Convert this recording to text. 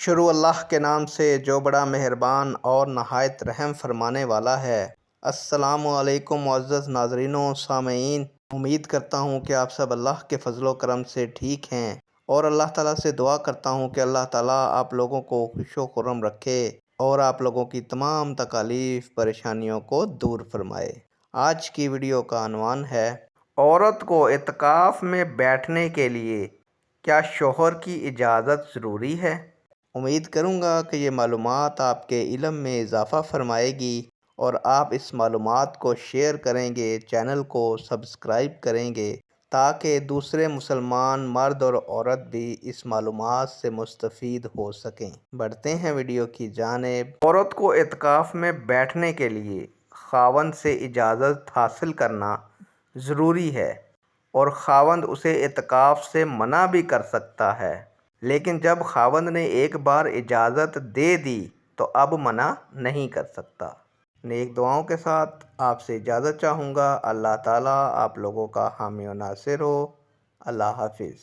شروع اللہ کے نام سے جو بڑا مہربان اور نہایت رحم فرمانے والا ہے۔ السلام علیکم معزز ناظرین و سامعین، امید کرتا ہوں کہ آپ سب اللہ کے فضل و کرم سے ٹھیک ہیں، اور اللہ تعالیٰ سے دعا کرتا ہوں کہ اللہ تعالیٰ آپ لوگوں کو خوش و خرم رکھے اور آپ لوگوں کی تمام تکالیف پریشانیوں کو دور فرمائے۔ آج کی ویڈیو کا عنوان ہے: عورت کو اعتکاف میں بیٹھنے کے لیے کیا شوہر کی اجازت ضروری ہے؟ امید کروں گا کہ یہ معلومات آپ کے علم میں اضافہ فرمائے گی اور آپ اس معلومات کو شیئر کریں گے، چینل کو سبسکرائب کریں گے تاکہ دوسرے مسلمان مرد اور عورت بھی اس معلومات سے مستفید ہو سکیں۔ بڑھتے ہیں ویڈیو کی جانب۔ عورت کو اعتکاف میں بیٹھنے کے لیے خاوند سے اجازت حاصل کرنا ضروری ہے، اور خاوند اسے اعتکاف سے منع بھی کر سکتا ہے، لیکن جب خاوند نے ایک بار اجازت دے دی تو اب منع نہیں کر سکتا۔ نیک دعاؤں کے ساتھ آپ سے اجازت چاہوں گا۔ اللہ تعالیٰ آپ لوگوں کا حامی و ناصر ہو۔ اللہ حافظ۔